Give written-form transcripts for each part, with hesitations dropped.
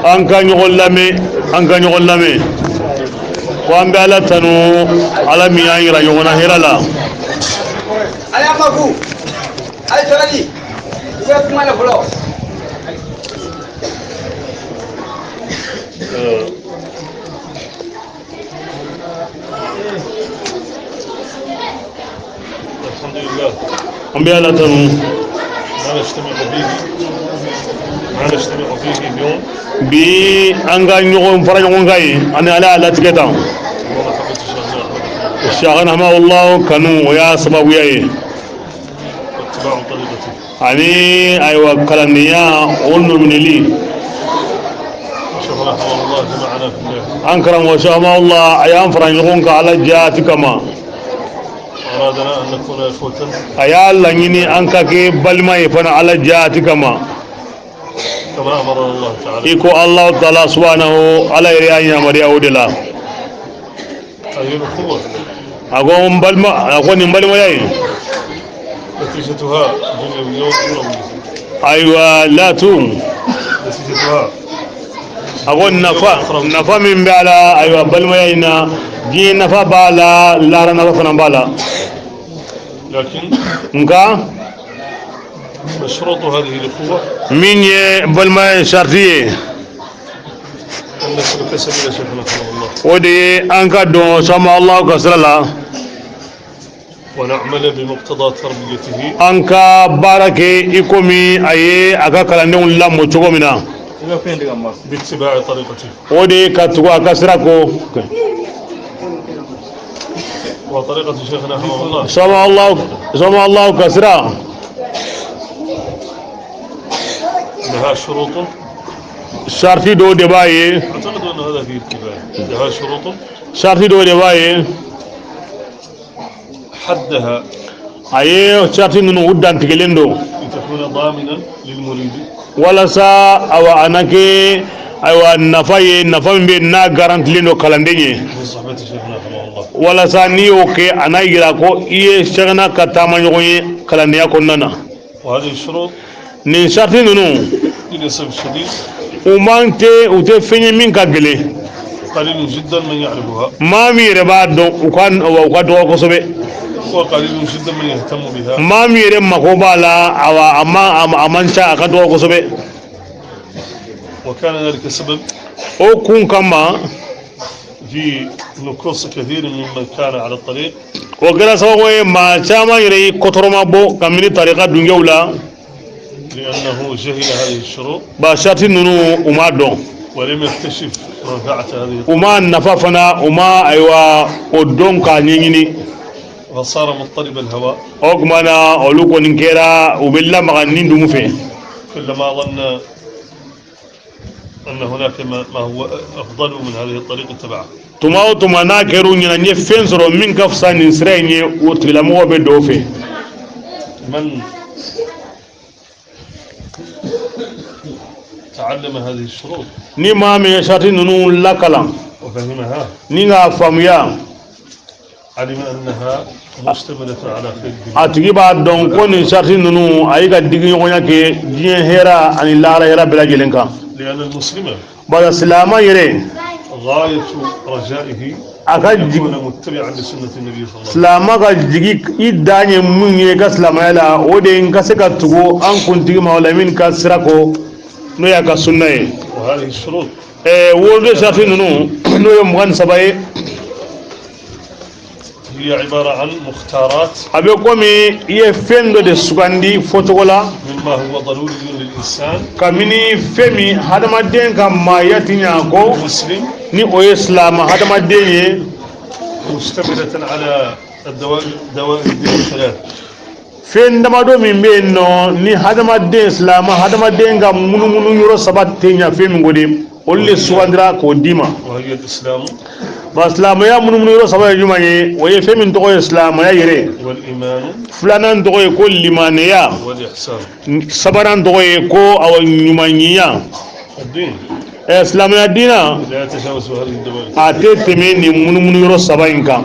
anka nyogollame ko ambe ala tanu ala mi ayira yogona herala ala magu ay torali ko kuma la bolo alhamdulillah ambe ala tanu ما نجتمع فيه اليوم bi anga nyogon fara nyogon gai ani ala ala tiketa shagana ma Allah kanu ya sababu yayi واتباع طريقته ani aywa kalaniya onu minili شيخ رحمه الله جمعنا في الله ankara wa shama Allah ayan fara nyogon ka ala jati kama أرادنا أن نكون إخوة ayalla ngini anka ke balma yefana ala jati kama كما أمرنا الله تعالى iko Allah ta'ala subhanahu ala iriya mariya odela هذه الأخوة agon balma agoni balma yayi نتيجتها دنيوية وأخروية aywa la tum نتيجتها agon nafa min bala aywa balma yayi na ji nafa bala lara nafa fana bala لكن nka مشروط هذه الأخوة min ye balma shartiye أن نسلك سبيل شيخنا رحمه الله odi anka don sama Allah ka sirala ونعمل بمقتضى تربيته anka barake ikomi aye aka kalandenw lammo cogo min na باتباع طريقته odi ka tugu aka sira ko وطريقة شيخنا رحمه الله sama Allah ka sira لها شروط sharti do de baye أعتقد أن هذا فيه اتباع لها شروط sharti do de baye حدها aye sharti nunu uddan tigelen do لتكون ضامنا للمريد wala sa awa anake aywa nafa min be na garantilen do kalandenye من صحبة شيخنا رحمه الله wala sa ni o ke anagira ko iye shagna ka tama nyogonye kalandeya konnana وهذه الشروط nin sharti nunu للأسف الشديد umante ute fenye min ka gele قليل جدا من يعرفها mami yere ba don uka dogo kosobe وقليل جدا من يهتم بها mami yere mako bala awa amancha aka dogo kosobe وكان ذلك سبب o kun kama في نكوص كثير ممن كان على الطريق o kɛra sababu ye maa caman yɛrɛ ye kɔtɔrɔma bɔ kabini tarika dungew la لأنه جهل هذه الشروط ba sharti ninnu u ma dɔn ولم يكتشف منفعة هذه u ma nafa fana u ma ayiwa o dɔn k'a ɲɛɲini فصار مضطرب الهواء o tuma na olu kɔni kɛra u bɛ lamaga nin dugu fɛ كلما ظن أن هناك ما هو أفضل من هذه الطريقة اتبعه tuma o tuma n'a kɛra u ɲɛna n ye fɛn sɔrɔ min ka fisa nin sira in ye o tigilamɔgɔ bɛ dɔ fɛ من تعلم هذه الشروط ni maa min ye sharti ninnu lakalan وفهمها ni k'a faamuya علم أنها مشتملة على خير الدنيا a tigi b'a dɔn ko nin sharti ninnu a ye ka digi ɲɔgɔnya kɛ diɲɛ hɛra ani lahara hɛra bɛɛ lajɛlen kan لأن المسلم bari silaman yɛrɛ غاية رجائه a ka يكون jigi متبعا لسنة النبي صلى الله عليه وسلم silama ka jigi i dan ye mun ye ka silamaya la o de ye n ka se ka tugu an kuntigi mawla min ka sira ko n'o y'a ka sunna ye وهذه الشروط wolo sharti ninnu n'o ye 23 ye هي عبارة عن مختارات a bɛ komi i ye fɛn dɔ de sugandi fɔcogo la مما هو ضروري للإنسان kabini fɛn min hadamaden ka maaya ti ɲa ko المسلم ni o ye silama hadamaden ye مشتملة على دوائر الدين الثلاث fɛn damadɔ min bɛ yen nɔ ni hadamaden silama hadamaden ka munumunu yɔrɔ saba tɛ ɲa fɛn min ko de olu de sugandira k'o d'i ma وهي الإسلام ba silamaya munumunu yɔrɔ saba ye jumɛn ye o ye fɛn min tɔgɔ ye silamaya yɛrɛ والإيمان filanan tɔgɔ ye ko limaneya والإحسان sabanan tɔgɔ ye ko awɔ ɲumanɲiya الدين silamaya diina لا يتجاوز هذه الدوائر a tɛ tɛmɛ nin munumunu yɔrɔ saba in kan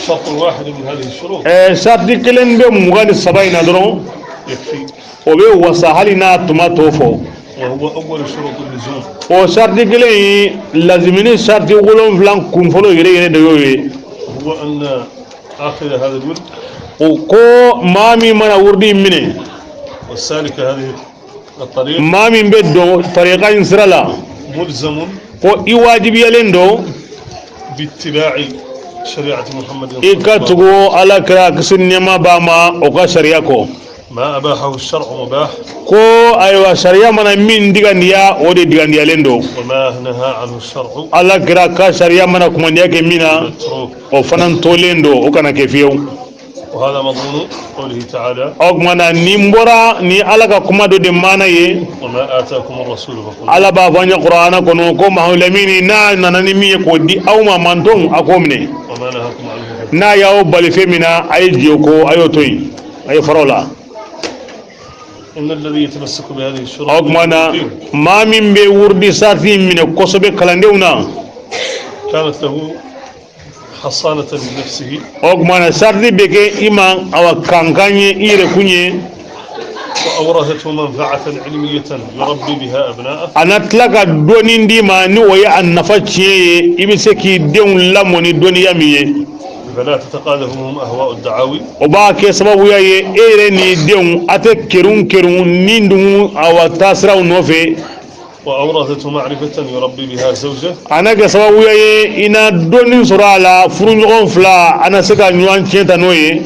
شرط واحد من هذه الشروط sariti kelen bɛ 27 in na dɔrɔn يكفي o bɛ wasa hali n'a tuma t'o fɔ وهو أول شروط اللزوم. وشرط كلي لازمني شرط يقولون فلان كن فلو يري دوي هو أن آخر هذا الورد وكو مامي من وردي مني والسالك هذه الطريق مامي بدو طريقة ينسرلا ملزم كو يواجب يلندو باتباع شريعة محمد صلى الله عليه وسلم. إكاتغو على كراك سنما باما وكا شريعكو ما أباحه الشرع مباح كو أيوا شريعة من من ديغانديا ودي ديغانديا لندو وما نهى عنه الشرع على كراك شريعة من كمانديا كمينا متروك. وفنان تولندو وكنا كيفيو وهذا مضمون قوله تعالى أغمانا نيمبورا ني على كمادو دي مانا يه وما آتاكم الرسول فخذوه على بافانيا قرآن كنو كو مهولميني نا نانمي كو دي أو ما مانتون أكومني وما نهاكم عنه na yawo balife mina ay joko ayo toy ay farola إن الذي يتمسك بهذه الشروط ogmana ma min be wurdi sati min kosobe kalandewna كانت له حصانة لنفسه ogmana sardi beke ima awa kankanye ire kunye وأورثته منفعة علمية يربي بها أبناءه anatlaka doni ndima ni oya annafa chiye ibiseki deun lamoni doni yamiye فلا تتقاذفهم أهواء الدعاوي oba ke sababu ya ye ere ni deun ate kerun nindu awa tasraw nofe وأورثته معرفة يربي بها زوجة anaga sababu ya ye ina doni surala furunjogon fla ana seka nyuan cheta noye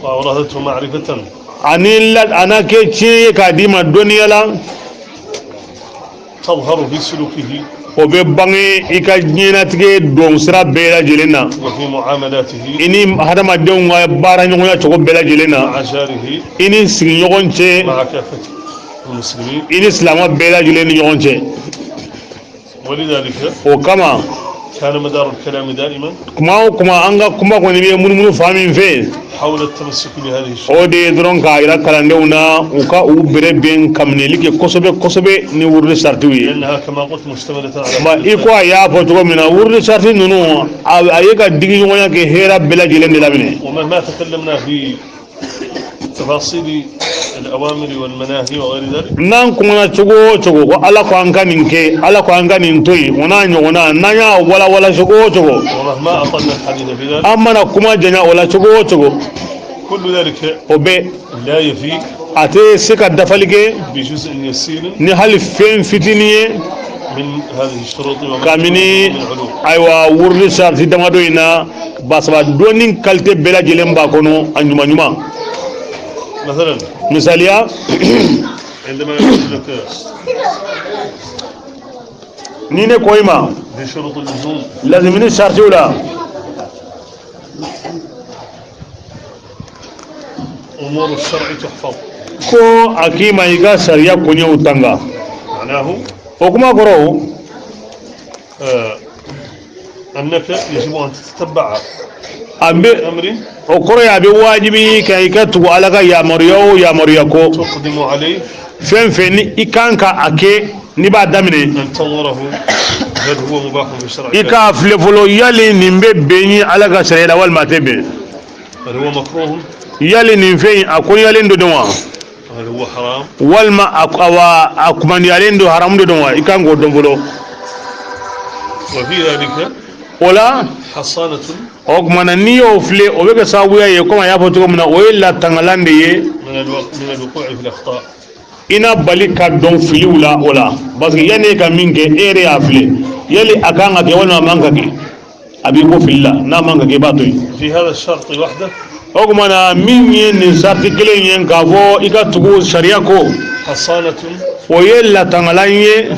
وأورثته معرفة anilla anake chiye kadima doniya la تظهر في سلوكه o be bange ika ɲɛnatigɛ don sira bɛɛ lajɛlen na وفي معاملاته i ni hadamadenw ka baara ɲɔgɔnya cogo bɛɛ lajɛlen na مع جاره i ni sigiɲɔgɔn cɛ مع كافة المسلمين. i ni silamɛ bɛɛ lajɛlen ni ɲɔgɔn cɛ ولذلك o kama كان مدار الكلام دائما kuma o kuma an ka kuma kɔni bɛ munumunu fan min fɛ حول التمسك بهذه الشروط o de ye dɔrɔn k'a yira kalandenw na u ka u bɛrɛ bɛn kaminɛli kɛ kosɛbɛ kosɛbɛ ni wurudi saritiw ye لأنها كما قلت مشتملة ma على i ko a y'a fɔ cogo min na wurudi sariti ninnu a ye ka digi ɲɔgɔnya kɛ hɛrɛ bɛɛ lajɛlen de laminɛ ومهما تكلمنا في تفاصيل الأوامر والمناهي وغير ذلك n'an kumana cogo o cogo ko ala ko an ka nin kɛ ala ko an ka nin to yen o n'a ɲɔgɔnna n'an y'a walawala cogo o cogo ومهما أطلنا الحديث في ذلك an mana kuma janya o la cogo o cogo كل ذلك o bɛ لا يفي a tɛ se ka dafali kɛ بجزء يسير ni hali fɛn fitinin ye من هذه الشروط وما kabini من علوم. ayiwa wurudi sariti damadɔ in na basaba dɔɔni kalite bɛɛ lajɛlen b'a kɔnɔ a ɲuman ɲuman مثلا misaliya عندما يقول لك ni ne ko i ma في شروط اللزوم lazimini saritiw la أمور الشرع تحفظ ko a k'i ma i ka sariya koɲɛw tanga معناه o kuma kɔrɔ أنك يجب أن تتبع an bɛ أمر o kɔrɔ ye a bɛ wajibi ka i ka tugu ala ka yamaruya o yamaruya ko تقدم عليه fɛn fɛn ni i kan ka a kɛ n'i b'a daminɛ أن تنظره هل هو مباح في الشرع i k'a filɛ fɔlɔ yali nin bɛ bɛn ni ala ka sariya la walima a tɛ bɛn هل هو مكروه yali nin fɛn in a koɲalen do dɔn wa هل هو حرام walima a kumandiyalen do haramu do dɔn wa i kan k'o dɔn fɔlɔ وفي ذلك o la حصانة o kumana n'i y'o filɛ o bɛ kɛ sababuya ye komi a y'a fɔ cogo min na o ye latangalan de ye من الوقوع في الأخطاء. i na bali ka dɔn filiw la o la parce que yanni e ka min kɛ e yɛrɛ y'a filɛ yali a kan ka kɛ walima a man ka kɛ a b'i ko fili la n'a man ka kɛ i b'a to yen في هذا الشرط وحده o kumana min ye nin sariti kelen ye k'a fɔ i ka tugu sariya ko حصانة o ye latangalan ye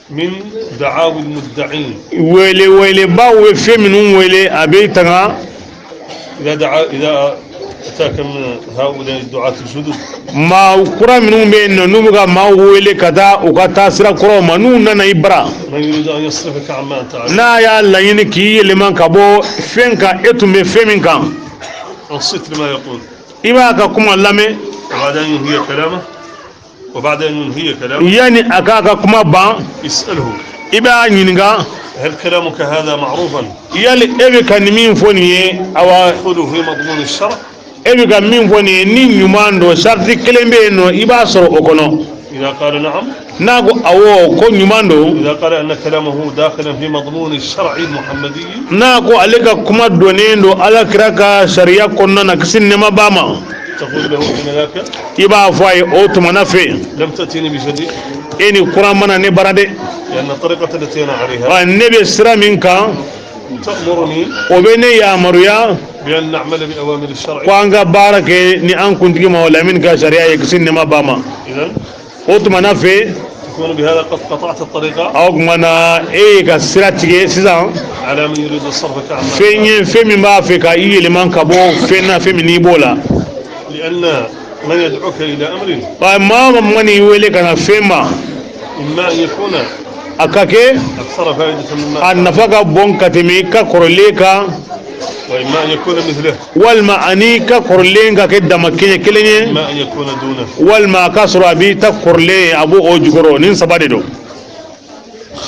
من دعاوى المدعين. welebaw ye fɛn minnu wele a bɛ tanga إذا أتاك من هؤلاء الدعاة الجدد maa kura minnu bɛ yen nɔ n'u bɛ ka maaw wele ka taa u ka taa sira kɔrɔw ma n'u nana i bara من يريد أن يصرفك عما أنت عليه n'a y'a laɲini k'i yɛlɛma ka bɔ fɛn kan e tun bɛ fɛn min kan أنصت لما يقول i b'a ka kuma lamɛn وبعد أن ينهي كلامه yanni a k'a ka kuma ban اسأله i b'a ɲininka هل كلامك هذا معروفا yali e bɛ ka nin min fɔ nin ye awa يدخل في مضمون الشرع e bɛ ka min fɔ nin ye ni ɲuman don sariti kelen bɛ yen nɔ i b'a sɔrɔ o kɔnɔ إذا قال نعم nago awo ko nyumando إذا قال أن كلامه داخلا في مضمون الشرع المحمدي nago alika kuma donendo ala kiraka sharia konna na kisinema bama تقول له إن ذاك iba fay o tumana fe لم تأتيني بجديد eni kuramana ne barade لأن الطريقة التي أنا عليها wa nebe sira minka تأمرني obene ya maruya بأن نعمل بأوامر الشرع. ko anga barake ni an kuntigi mawla min ka sharia ye kisinema bama إذن o tumana fe تكون بهذا قد قطعت الطريقة aw mana ka sira tige sisan على من يريد صرفك عما fenye femi ba fe ka iyele man ka bo fenna femi ni bola لأن من يدعوك إلى أمر wa mama mani wele kana fema إما أن يكون akake أكثر فائدة مما an nafaka bon katemi ka korleka وإما أن يكون مثله walma ani ka korlenga ke damakenye kelenye إما أن يكون دونه walma ka sura bi ta korle abu o jugoro nin sabade do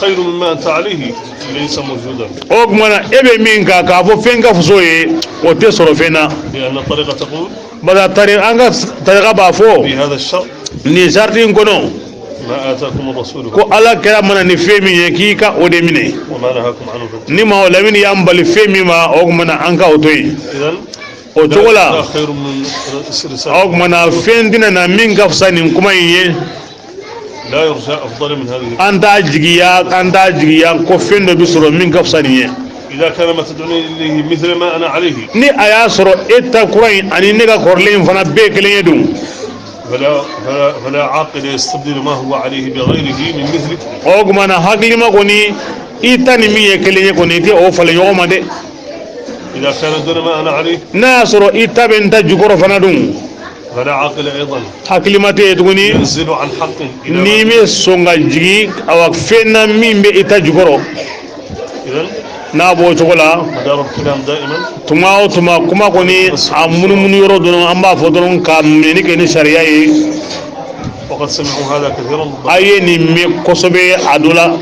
خير مما أنت عليه ليس موجودا o kuma ebe min ka fo fenga fusoye o te soro fena لأن الطريقة تقول bada tare anga tare ba fo في هذا الشرط ni sartin kono ما آتاكم الرسول ko ala kera mana ni femi ye ki ka o de mine وما نهاكم عنه فانتهوا. ni ma wala min yambali femi ma o kuma an ka o toyi إذن o لا togola خير من رسالة o kuma na fendina na min ka fusa nin kuma ye لا يرجى أفضل من هذه. an ta jigiya ko fendo bi soro min ka fusa nin ye إذا كان ما تدعوني إليه مثل ما أنا عليه ni a y'a sɔrɔ e ta kura in ani ne ka kɔrɔlen fana bɛɛ kelen ye dun فلا عاقل يستبدل ما هو عليه بغيره من مثله. o kuma na hakilima kɔni i ta ni min ye kelen ye kɔni i tɛ o falen ɲɔgɔn ma dɛ إذا كان دون ما أنا عليه n'a y'a sɔrɔ i ta bɛ n ta jukɔrɔ fana dun فلا عاقل أيضا hakilima tɛ ye tuguni ينزل عن حق إلى n'i bɛ sɔn ka jigi awa fɛn na min bɛ i ta jukɔrɔ إذن n'a b'o cogo la مدار الكلام دائما tuma o tuma kuma kɔni a munumunu yɔrɔ dɔrɔn an b'a fɔ dɔrɔn ka minɛni kɛ ni sariya ye وقد سمعوا هذا كثيرا a ye nin mɛn kosɛbɛ a dɔ la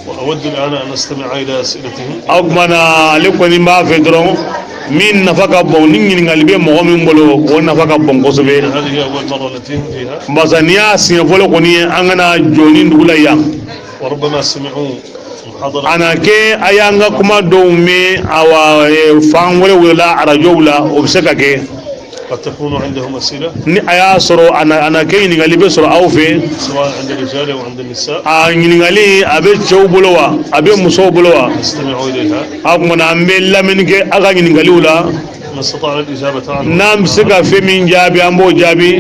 وأود الآن أن أستمع إلى أسئلتهم. o kuma na ale kɔni b'a fɛ dɔrɔn min nafa ka bon ni ɲininkali bɛ mɔgɔ min bolo o nafa ka bon kosɛbɛ هذه أول مرة التي هم فيها barisa n'i y'a siɲɛ fɔlɔ kɔni ye an kana jɔ ni dugu la yan وربما سمعوا محاضرة a na kɛ a y'an ka kuma dɔw mɛn awa fan wɛrɛw la arajow la o bɛ se ka kɛ قد تكون عندهم أسئلة ni a y'a sɔrɔ a na kɛ ɲininkali bɛ sɔrɔ aw fɛ سواء عند الرجال أو عند النساء a ɲininkali a bɛ cɛw bolo wa a bɛ musow bolo wa نستمع إليها. a kuma na an bɛ lamɛnni kɛ a ka ɲininkaliw la من استطاع الإجابة عنه n'an bɛ se ka fɛn min jaabi an b'o jaabi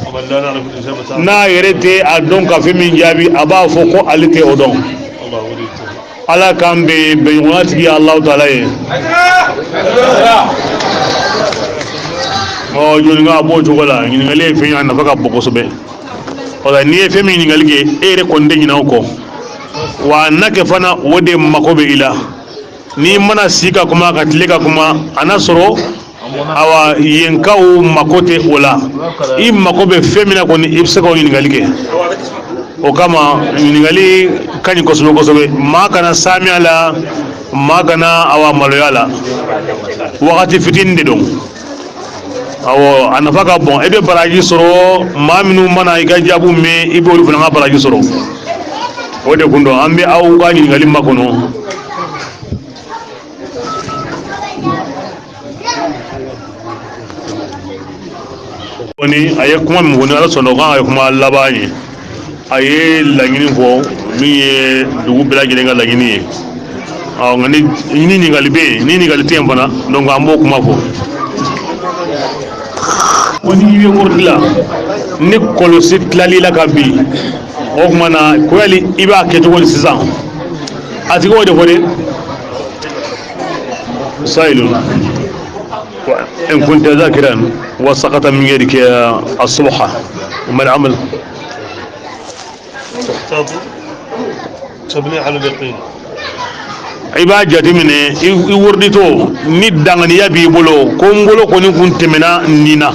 ومن لا نعرف الإجابة عنه n'a yɛrɛ tɛ a dɔn ka fɛn min jaabi a b'a fɔ ko ale tɛ o dɔn الله وليته. ala k'an bɛ bɛnɲɔgɔnya tigi ye alahu taala ye joni ka b'o cogo la ɲininkali ye fɛn ye a nafa ka bon kosɛbɛ o la n'i ye fɛn min ɲininkali kɛ e yɛrɛ kɔni tɛ ɲinɛ o kɔ wa na kɛ fana o de mako bɛ i la n'i mana si ka kuma ka tile ka kuma a na sɔrɔ awa yenkaw mako tɛ o la i mako bɛ fɛn min na kɔni i bɛ se k'o ɲininkali kɛ o kama ɲininkali ka ɲi kosɛbɛ kosɛbɛ maa kana saamiya la maa kana awa maloya la wagati fitinin de don awɔ a nafa ka bon e bɛ baraji sɔrɔ maa minnu mana i ka jaabiw mɛn i b'olu fana ka baraji sɔrɔ o de kun don an bɛ aw ka ɲininkali makɔnɔ kɔni a ye kuma min fɔ ni ala sɔnna o kan ka kɛ kuma laban ye a ye laɲini fɔ min ye dugu bɛɛ lajɛlen ka laɲini ye nka ni ɲininkali bɛ yen ni ɲininkali tɛ yen fana donc an b'o kuma fɔ ko n'i bɛ wari la ni kɔlɔsi tilali la ka bin o tuma na ko yali i b'a kɛ cogo di sisan a tigi o de fɔ dɛ sayilun إن كنت ذاكرا وسقط من يدك الصبح وما العمل تحتاط تبني على اليقين. iba jati mine i wurdito ni danganiya b'i bolo ko n bolo kɔni kun tɛmɛna nin na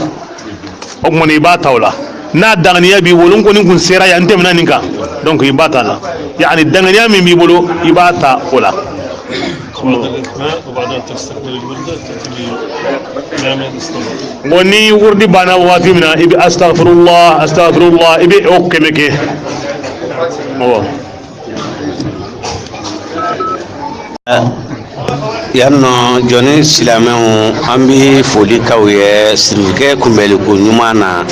o kuma i b'a ta o la n'a danganiya b'i bolo n kɔni kun sera yan n tɛmɛna nin kan donc i b'a ta la yani danganiya min b'i bolo i b'a ta o la بعد الإكمال وبعد أن تستكمل الوردة تأتي بكلام استمر. ngo ni wurdi bana waati min na i bɛ astaghfirullah astaghfirullah i bɛ o kɛmɛ kɛ awa yanno joni silamɛw an bi foli k'aw ye sirikɛ kunbɛli ko ɲuman na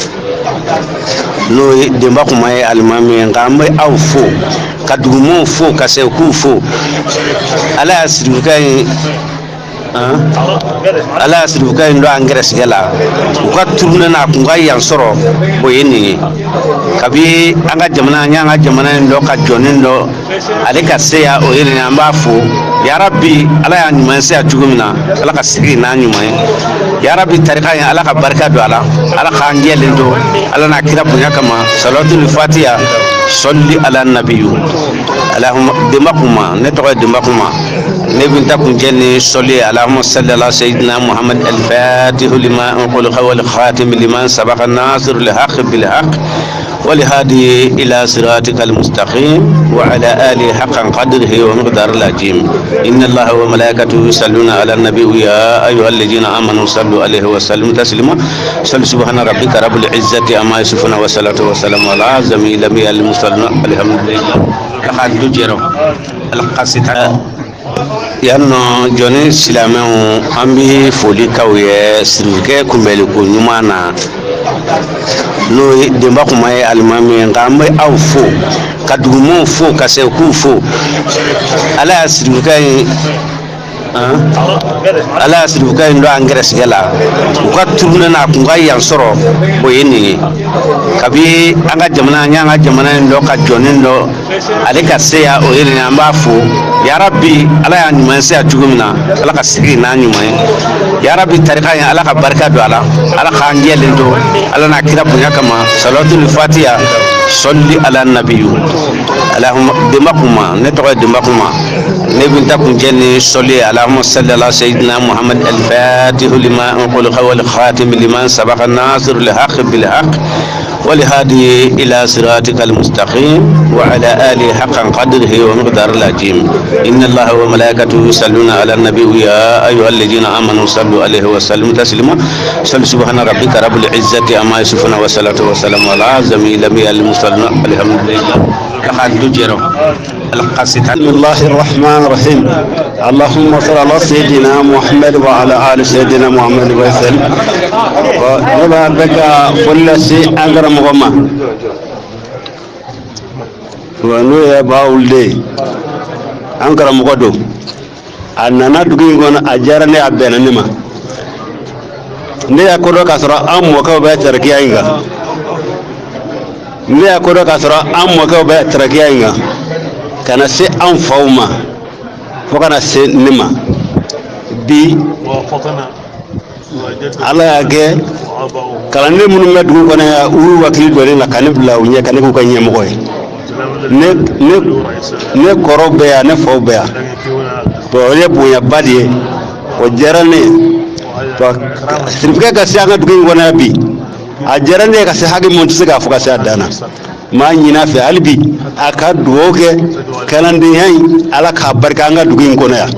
n'o ye denba kuma ye alimami ye nka an bɛ aw fo ka dugumɔgɔw fo ka sɛk'u fo ala y'a sirikɛ in ala y'a siribuka in don an gɛrɛsɛgɛ la u ka turune na a kun ka yan sɔrɔ o ye nin ye kabi an ka jamana an y'an ka jamana in dɔ ka jɔnin dɔ ale ka se ya o ye nin ye an b'a fo yarabi ala y'a ɲuman se yan cogo min na ala ka sigi n'a ɲuman ye yarabi tarika in ala ka barika don a la ala k'an jɛlen to ala n'a kira bonya kama salatul fatiha solli ala nabiyu alahuma denba kuma ne tɔgɔ ye denba kuma ne bin ta kun cɛ ni sɔli اللهم صل على سيدنا محمد الفاتح لما أغلق والخاتم لمن سبق الناصر الحق بالحق والهادي إلى صراطك المستقيم وعلى آله حقا قدره ومقدار العظيم إن الله وملائكته يصلون على النبي يا أيها الذين آمنوا صلوا عليه وسلموا تسليما صل سبحان ربك رب العزة عما يصفون والصلاة والسلام على جميع الأنبياء المرسلين الحمد لله الحمد لله القصيدة yanno joni silamɛw an bi foli k'aw ye sirikɛ kunbɛli ko ɲuman na n'o ye denba kuma ye alimami ye nka an bɛ aw fo ka dugumɔgɔw fo ka sɛk'u fo ala y'a sirikɛ in ala y'a siribuka in don an gɛrɛsɛgɛ la u ka turune na a kun ka yan sɔrɔ o ye nin ye kabi an ka jamana an y'an ka jamana in dɔ ka jɔnin dɔ ale ka se ya o ye nin ye an b'a fo yarabi ala y'a ɲuman se yan cogo min na ala ka sigi n'a ɲuman ye yarabi tarika in ala ka barika don a la ala k'an jɛlen to ala n'a kira bonya kama salatul fatiha solli ala nabiyu alahuma denba kuma ne tɔgɔ ye denba kuma ne bin ta kun cɛ ni sɔli اللهم صل على سيدنا محمد الفاتح لما أغلق والخاتم لمن سبق الناصر الحق بالحق والهادي إلى صراطك المستقيم وعلى آله حقا قدره ومقدار العظيم إن الله وملائكته يصلون على النبي يا أيها الذين آمنوا صلوا عليه وسلموا تسليما صل سبحان ربك رب العزة عما يصفون والصلاة والسلام على جميع الأنبياء المرسلين الحمد لله الحمد لله القصيدة بسم الله الرحمن الرحيم اللهم صل على سيدنا محمد وعلى آل سيدنا محمد وسلم ونبا بك كل شيء أنغر مغمى ونويا باولدي أنغر مغدو أننا دقيقون أجارني أبنا نما ne ya kodo ka sɔrɔ an mɔkɛw bɛ tarakiya in kan ne ya kodo ka sɔrɔ an mɔkɛw bɛ tarakiya in kan kana se an faw ma fo kana se ne ma bi ala y'a kɛ kalanden minnu bɛ dugu kɔnɔ yan u wakili dɔnnen la ka ne bila u ɲɛ ka ne k'u ka ɲɛmɔgɔ ye ne kɔrɔw bɛ yan ne faw bɛ yan o ye bonyaba de ye o diyara ne ye sirifukɛ ka se an ka dugu in kɔnɔ yan bi a diyara ne ye ka se hakɛ mun tɛ se k'a fɔ ka se a dan na maa ɲin'a fɛ hali bi a ka dugawu kɛ kalandenya in ala k'a barika an ka dugu in kɔnɔ yan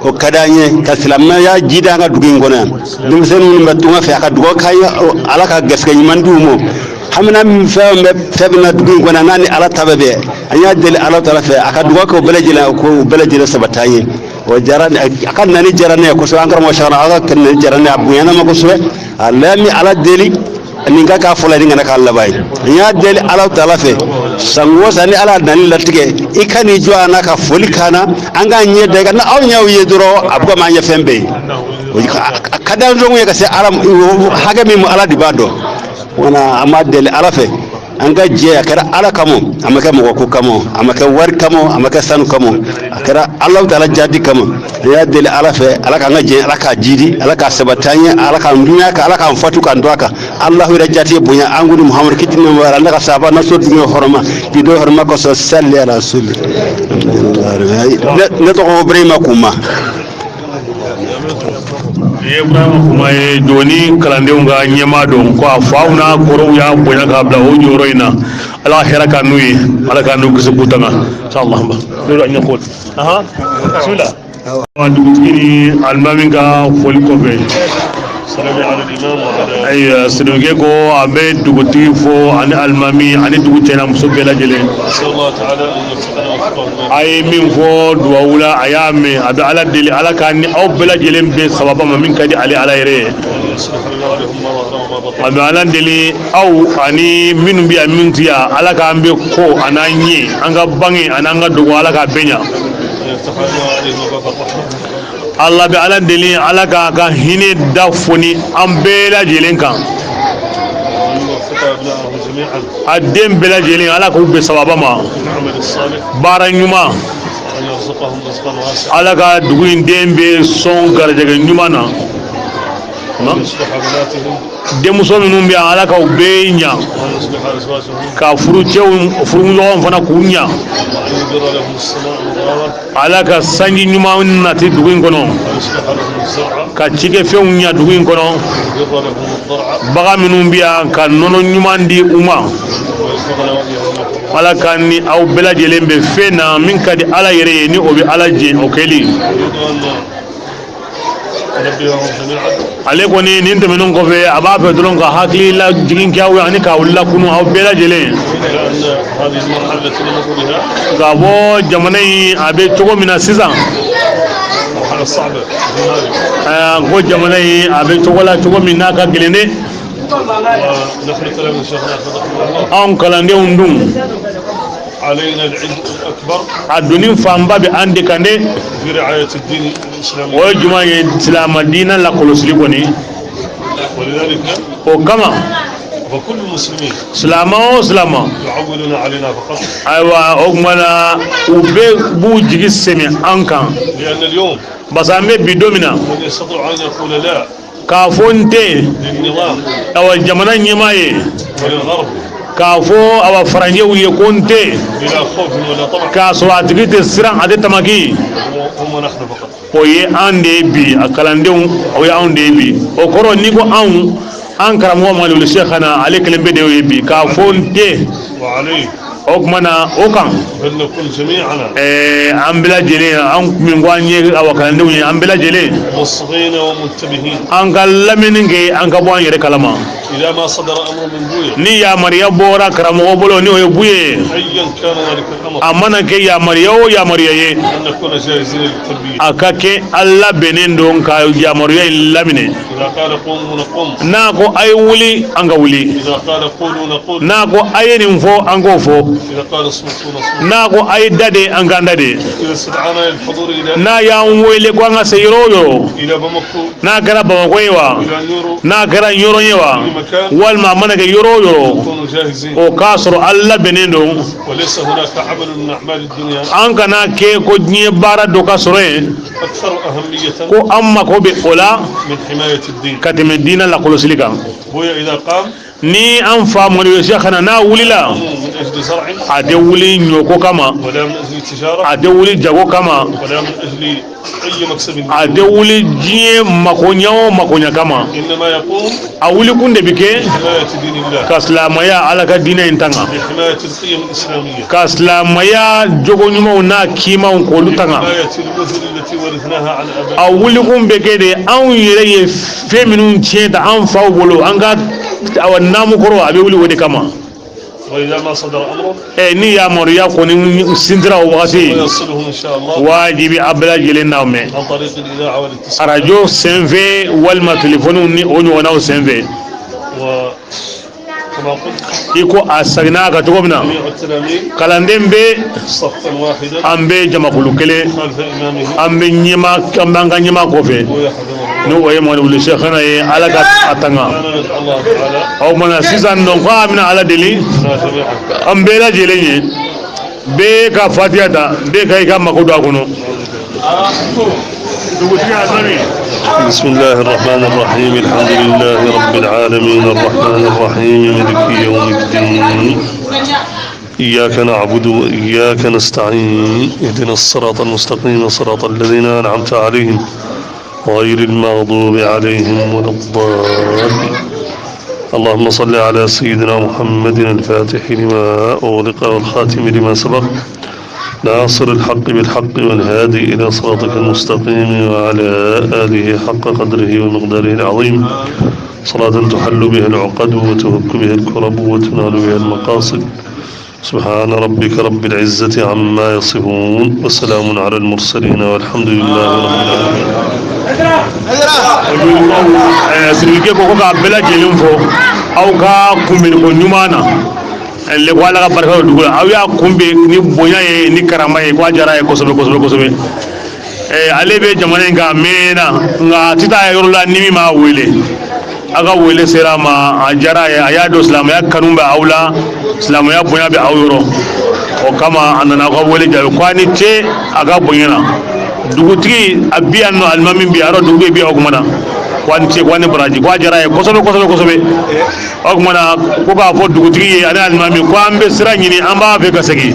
o ka di an ye ka silamɛya jida an ka dugu in kɔnɔ yan denmisɛnnin minnu bɛ tunga fɛ a ka dugawu k'an ye ala ka garisɛgɛ ɲuman d'u ma hamina fɛn bɛ na dugu in kɔnɔ yan n'a ni ala ta bɛ bɛn an y'a deli ala taala fɛ a ka dugawu kɛ o bɛɛ lajɛlen ko o bɛɛ lajɛlen sabati an ye o diyara a ka nani diyara ne ye kosɛbɛ an karamɔgɔ sara a ka nani diyara ne ye a bonyana ma kosɛbɛ a la ni ala deli nin ka k'a fɔlɔ ni kana k'a laban ye n y'a deli ala taala fɛ san o san ni ala nani latigɛ i ka n'i jɔ a na ka foli k'an na an k'an ɲɛ da i kan n'aw ɲɛw ye dɔrɔn a bɛ komi an ye fɛn bɛɛ ye a ka di an dɔrɔn ye ka se ala hakɛ min ma ala de b'a dɔn wana an b'a deli ala fɛ an ka jɛ a kɛra ala kama a ma kɛ mɔgɔ ko kama a ma kɛ wari kama a ma kɛ sanu kama a kɛra ala taala jadi kama n y'a deli ala fɛ ala k'an ka jɛ ala k'a jidi ala k'a sabati an ye ala k'an dunya kan ala k'an fatu k'an dɔn a kan alahu yɛrɛ jati bonya an ko ni muhamadu kiti ni mɔgɔ ala ka sahaba na so dingɛ hɔrɔma k'i dɔ hɔrɔma kɔsɔn salli ala suli ne tɔgɔ ibrahima kuma Ibrahima kuma ye doni kalandenw ka ɲɛma dɔn ko a faw n'a kɔrɔw y'a bonya k'a bila o jɔyɔrɔ in na ala ka hɛrɛ k'an n'u ye ala k'an n'u kisi k'u tanga inshallah dɔw ɲɛ ko bismillah dugutigi ni alimami ka foli kɔfɛ سلامي على الإمام وعلى ay siduke ko abe dugutigi fo ani almami ani dugu tena muso bɛɛ lajɛlen نسأل الله تعالى أن يوفقنا وفقهم a ye min fɔ duwawula a y'a mɛn a bɛ ala deli ala ka ni aw bɛɛ lajɛlen bɛ sababa ma min ka di ale ala yɛrɛ ye وأن يصلح لنا ولهم ما ظهر وما بطن a bɛ ala deli aw ani minnu bɛ yan min ti yan ala k'an bɛ ko a n'an ɲɛ an ka bange ani an ka dogo ala k'a bɛɛ ɲa وأن يفتح لنا عليهم باب الرحمة ala bɛ ala deli ala k'a ka hinɛ da foni an bɛɛ lajɛlen kan وأن يوفق أبنائهم جميعا a den bɛɛ lajɛlen ala k'u bɛ sababa ma بالعمل الصالح baara ɲuman وأن يرزقهم رزقا واسعا ala ka dugu in den bɛ sɔn garijɛgɛ ɲuman na وأن يصلح بناتهم denmuso minnu bɛ yan ala k'u bɛɛ ɲa وأن يصلح أزواجهم ka furuɲɔgɔn fana k'u ɲa وأن يدر لهم السماء مدرارا ala ka sanji ɲuman nati dugu in kɔnɔ وأن يصلح لهم الزرع ka cikɛfɛnw ɲa dugu in kɔnɔ ويدر لهم الضرع bagan minnu bɛ yan ka nɔnɔ ɲuman di u ma ويرزقنا وإياهم لكم ala ka ni aw bɛɛ lajɛlen bɛ fɛn na min ka di ala yɛrɛ ye ni o bɛ ala jɛ o kɛli أريد أن أنبههم جميعا ale kɔni nin tɛmɛnen kɔfɛ a b'a fɛ dɔrɔn ka hakili lajigin kɛ aw ye ani k'aw lakunu aw bɛɛ lajɛlen إلى أن هذه المرحلة التي نمر بها ka bɔ jamana in a bɛ cogo min na sisan مرحلة صعبة في ko jamana in a bɛ cogo la cogo min n'a ka gɛlɛn dɛ ونحن كلام شيخنا حفظه الله anw kalandenw dun علينا العبء الأكبر a doni fanba bɛ an de kan dɛ في رعاية الدين الإسلامي o ye juma ye silamadina lakɔlɔsili kɔni ولذلك o kama فكل المسلمين silama o silama يعولون علينا فقط ayiwa o tuma na u bɛɛ b'u jigi sɛmɛ an kan لأن اليوم parce que an bɛ bi don min na من يستطيع أن يقول لا k'a fɔ n tɛ للنظام awa jamana ɲɛmaa ye وللغرب k'a fɔ awa faranjɛw ye ko n tɛ بلا خوف ولا طمع k'a sɔrɔ a tigi tɛ siran a tɛ tamaki هم نحن فقط o ye an de ye bi a kalandenw o ye anw de ye bi o kɔrɔ n'i ko anw an karamɔgɔ mamadu sɛkhana ale kelen bɛ de ye bi k'a fɔ n tɛ وعليه o tuma na o kan بل نكون جميعنا an bɛɛ lajɛlen an min ko an ye awa kalandenw ye an bɛɛ lajɛlen مصغين ومنتبهين an ka lamɛnni kɛ an ka bɔ an yɛrɛ kalama إذا ما صدر أمر من بويا ni yamariya bɔra karamɔgɔ bolo ni o ye bu ye أيا كان ذلك الأمر a mana kɛ yamariya o yamariya ye أن نكون جاهزين للتلبية a ka kɛ an labɛnnen don ka yamariya in laminɛ إذا قال قوموا نقوم n'a ko a ye wuli an ka wuli إذا قال قولوا نقول n'a ko a ye nin fɔ an k'o fɔ إذا قال اصمتوا نصمت n'a ko a ye da de an k'an da de إذا استدعانا للحضور إلى n'a y'an wele ko an ka se yɔrɔ o yɔrɔ إلى بمكو n'a kɛra bamakɔ ye wa إلى نيرو n'a kɛra yɔrɔ ye wa walima a mana kɛ yɔrɔ o yɔrɔ نكون جاهزين o k'a sɔrɔ an labɛnnen don وليس هناك عمل من أعمال الدنيا an kana kɛ ko diɲɛ baara dɔ ka sɔrɔ yen أكثر أهمية ko an mako bɛ o la من حماية الدين ka tɛmɛ diinɛ lakɔlɔsili kan بويا إذا قام ni an fa mɔdɛbɛ sɛkhana n'a wulila من أجل زرع a tɛ wuli ɲɔko kama ولا من أجل تجارة a tɛ wuli jago kama ولا من أجل أي مكسب a tɛ wuli diɲɛ makoɲɛ o makoɲɛ kama إنما يقوم a wuli kun de bɛ kɛ بحماية دين الله ka silamaya ala ka diinɛ in tanga بحماية القيم الإسلامية ka silamaya jogo ɲumanw n'a kiimanw k'olu tanga بحماية المثل التي ورثناها عن a آبائنا wuli kun bɛ kɛ de anw yɛrɛ ye fɛn minnu tiɲɛ ta an faw bolo an ka awa naamu kɔrɔ a bɛ wuli o de kama وإذا ما صدر أمر ni yamaruya kɔni sintira o wagati ويصلهم إن شاء الله wajibi a bɛɛ lajɛlen n'aw mɛn عن طريق الإذاعة والاتصال arajo senfɛ walima telefoniw ni o ɲɔgɔnnaw senfɛ وكما قلت i ko a seginna a kan cogo min na جميع التلاميذ kalanden bɛ صفا واحدا an bɛ jamakulu kelen خلف إمامه an b'an ka ɲɛmaa kɔfɛ ويحفظه ni o ye mɔdɛbulu sɛkhana ye ala ka a tanga أنا ندعو الله تعالى o kumana sisan nɔ ko a bɛna ala deli لنا جميعا an bɛɛ lajɛlen ye bɛɛ ka fatiya ta bɛɛ ka i ka mako don a kɔnɔ dugutigi alimami بسم الله الرحمن الرحيم الحمد لله رب العالمين الرحمن الرحيم مالك يوم الدين إياك نعبد وإياك نستعين اهدنا الصراط المستقيم صراط الذين أنعمت عليهم غير المغضوب عليهم ولا الضالين اللهم صل على سيدنا محمد الفاتح لما أغلق والخاتم لما سبق ناصر الحق بالحق والهادي إلى صراطك المستقيم وعلى آله حق قدره ومقداره العظيم صلاة تحل بها العقد وتفك بها الكرب وتنال بها المقاصد سبحان ربك رب العزة عما يصفون وسلام على المرسلين والحمد لله رب العالمين. sirike ko ka bela jelin fo aw ka kumbel ko nyumana le wala ka barka dugula aw ya kumbe ni bonya ye ni karama ye ko jara ye kosobe ale be jamana nga mena nga tita yorola nimi ma wele aga wele sera ma ajara ye ayado islam ya kanumba aula islam ya bonya be awyoro o kama anana ko wele jabe kwani te aga bonyana dugutigi abiyanno almamin bi aro dugu bi ogmana kwani te kwani baraji ko ajara ye kosobe ogmana ko ka fo dugutigi ana almamin ko ambe sira nyini amba be kasegi